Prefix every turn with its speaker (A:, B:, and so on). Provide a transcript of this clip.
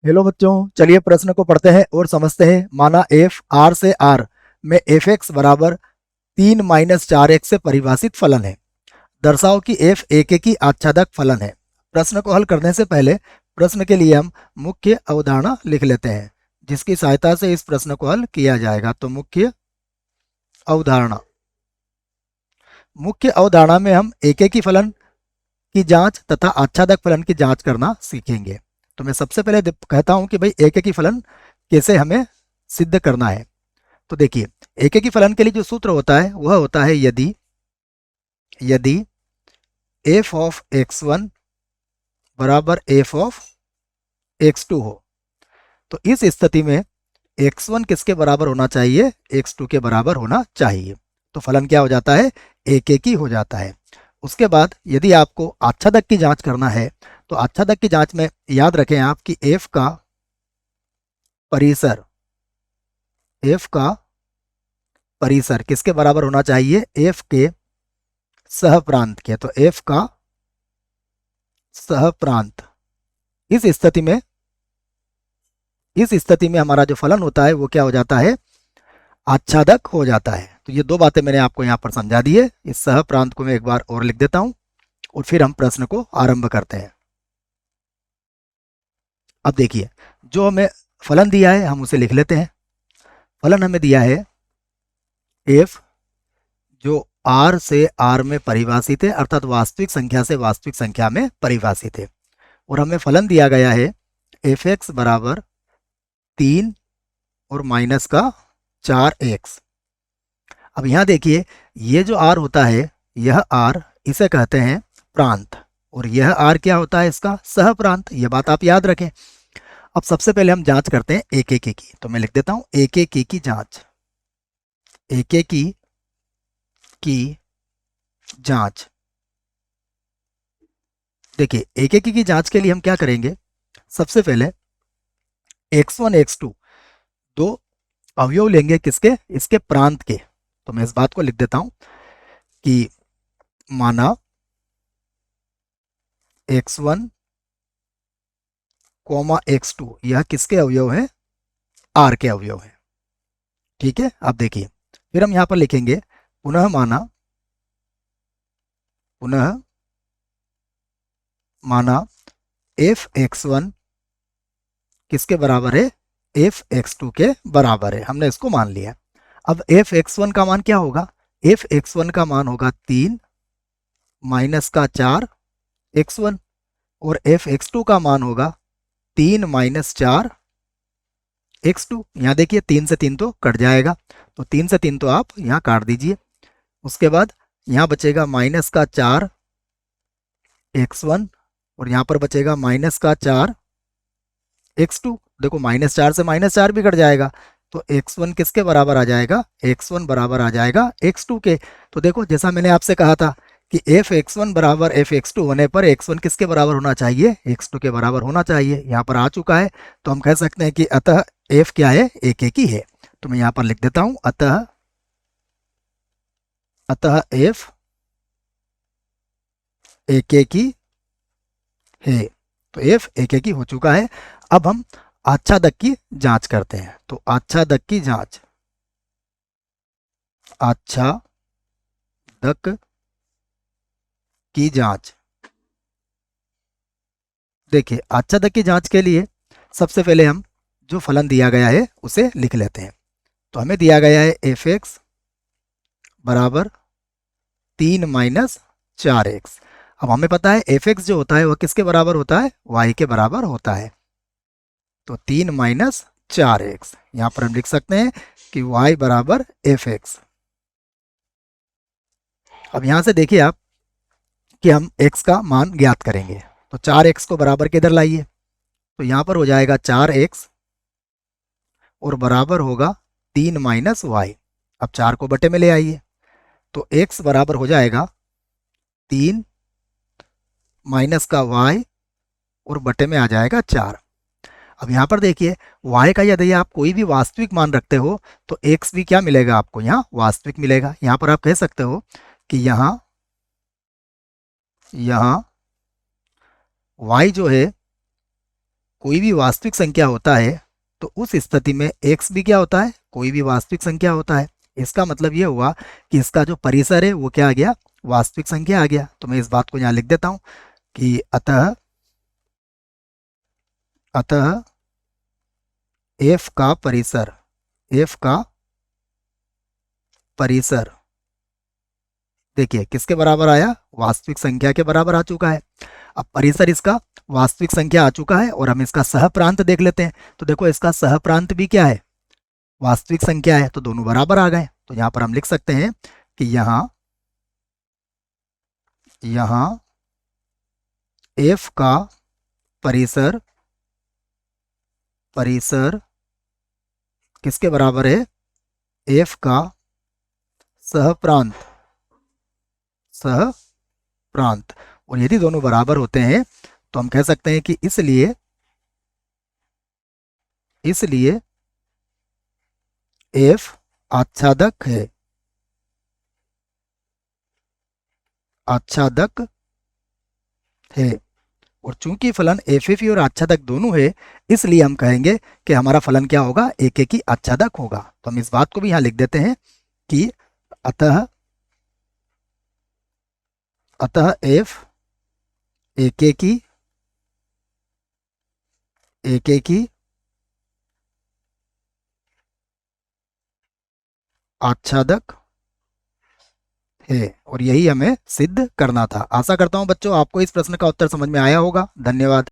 A: Hello बच्चों, चलिए प्रश्न को पढ़ते हैं और समझते हैं। माना एफ आर से आर में एफ एक्स बराबर 3 - 4 एक्स से परिभाषित फलन है। दर्शाओ कि एफ एक की आच्छादक फलन है। प्रश्न को हल करने से पहले प्रश्न के लिए हम मुख्य अवधारणा लिख लेते हैं, जिसकी सहायता से इस प्रश्न को हल किया जाएगा। तो मुख्य अवधारणा, मुख्य अवधारणा में हम एक की फलन की जांच तथा आच्छादक फलन की जांच करना सीखेंगे। तो मैं सबसे पहले कहता हूं कि भाई एक की फलन कैसे हमें सिद्ध करना है। तो देखिए, एक की फलन के लिए जो सूत्र होता है वह होता है यदि यदि एफ ऑफ x1 बराबर एफ ऑफ x2 हो, तो इस स्थिति में x1 किसके बराबर होना चाहिए? x2 के बराबर होना चाहिए। तो फलन क्या हो जाता है? एक ही हो जाता है। उसके बाद यदि आपको आच्छादक की जांच करना है, तो आच्छादक की जांच में याद रखें आप कि f का परिसर, f का परिसर किसके बराबर होना चाहिए? f के सहप्रांत के। तो f का सहप्रांत, इस स्थिति में हमारा जो फलन होता है वो क्या हो जाता है? आच्छादक हो जाता है। तो ये दो बातें मैंने आपको यहाँ पर समझा दी है। इस सह प्रांत को मैं एक बार और लिख देता हूं और फिर हम प्रश्न को आरंभ करते हैं। अब देखिए, जो हमें फलन दिया है हम उसे लिख लेते हैं। फलन हमें दिया है एफ, जो आर से आर में परिभाषित है, अर्थात वास्तविक संख्या से वास्तविक संख्या में परिभाषित है। और हमें फलन दिया गया है एफ एक्स बराबर 3 और माइनस का 4x। अब यहां देखिए, ये जो आर होता है, यह आर इसे कहते हैं प्रांत, और यह आर क्या होता है? इसका सह प्रांत। यह बात आप याद रखें। अब सबसे पहले हम जांच करते हैं एक की। तो मैं लिख देता हूं एक की जांच। एक की जांच। देखिए, एक की जांच के लिए हम क्या करेंगे? सबसे पहले x1 x2 दो अवयव लेंगे। किसके? इसके प्रांत के। तो मैं इस बात को लिख देता हूं कि माना x1 x2 यह किसके अवयव है? आर के अवयव है। ठीक है। अब देखिए, फिर हम यहां पर लिखेंगे पुनः माना एफ x1 किसके बराबर है? एफ x2 के बराबर है। हमने इसको मान लिया। अब एफ x1 का मान क्या होगा? एफ x1 का मान होगा 3 माइनस का 4x1, और एफ x2 का मान होगा 3 - 4x2। यहाँ देखिए, 3 से 3 तो कट जाएगा, तो 3 से 3 तो आप यहाँ काट दीजिए। उसके बाद यहाँ बचेगा माइनस का 4x1, और यहाँ पर बचेगा माइनस का 4x2। देखो, -4 से -4 भी कट जाएगा, तो x1 किसके बराबर आ जाएगा? x1 बराबर आ जाएगा x2 के। तो देखो, जैसा मैंने आपसे कहा था कि एफ x1 बराबर एफ x2 होने पर x1 किसके बराबर होना चाहिए? x2 के बराबर होना चाहिए। यहाँ पर आ चुका है, तो हम कह सकते हैं कि अतः f क्या है? एक ही है। तो मैं यहाँ पर लिख देता हूं अतः f एक ही है। तो f एक ही हो चुका है। अब हम आच्छादक की जांच करते हैं। तो आच्छादक की जांच, आच्छादक की जांच। देखिए, आच्छादक की जांच के लिए सबसे पहले हम जो फलन दिया गया है उसे लिख लेते हैं। तो हमें दिया गया है एफ एक्स बराबर 3 - 4x। अब हमें पता है एफ एक्स जो होता है वह किसके बराबर होता है? y के बराबर होता है। तो 3 - 4x, यहां पर हम लिख सकते हैं कि y बराबर एफ एक्स। अब यहां से देखिए आप कि हम x का मान ज्ञात करेंगे। तो 4x को बराबर के इधर लाइए, तो यहां पर हो जाएगा 4x और बराबर होगा 3 - y। अब 4 को बटे में ले आइए, तो x बराबर हो जाएगा 3 माइनस का y और बटे में आ जाएगा 4। अब यहाँ पर देखिए, y का यदि आप कोई भी वास्तविक मान रखते हो तो x भी क्या मिलेगा आपको? यहाँ वास्तविक मिलेगा। यहाँ पर आप कह सकते हो कि यहाँ y जो है कोई भी वास्तविक संख्या होता है तो उस स्थिति में x भी क्या होता है, कोई भी वास्तविक संख्या होता है। इसका मतलब ये हुआ कि इसका जो परिसर है वो क्या आ गया, वास्तविक संख्या आ गया। तो मैं इस बात को यहाँ लिख देता हूँ कि अतः अतः f का परिसर, f का परिसर देखिए किसके बराबर आया, वास्तविक संख्या के बराबर आ चुका है। अब परिसर इसका वास्तविक संख्या आ चुका है और हम इसका सहप्रांत देख लेते हैं। तो देखो इसका सहप्रांत भी क्या है, वास्तविक संख्या है, तो दोनों बराबर आ गए। तो यहां पर हम लिख सकते हैं कि यहां f का परिसर किसके बराबर है, f का सहप्रांत। और यदि दोनों बराबर होते हैं तो हम कह सकते हैं कि इसलिए f आच्छादक है, आच्छादक है। और चूंकि फलन एफएफी और आच्छादक दोनों है, इसलिए हम कहेंगे कि हमारा फलन क्या होगा, एक एक ही आच्छादक होगा। तो हम इस बात को भी यहां लिख देते हैं कि अतः एफ एक एक ही आच्छादक है। और यही हमें सिद्ध करना था। आशा करता हूं बच्चों आपको इस प्रश्न का उत्तर समझ में आया होगा। धन्यवाद।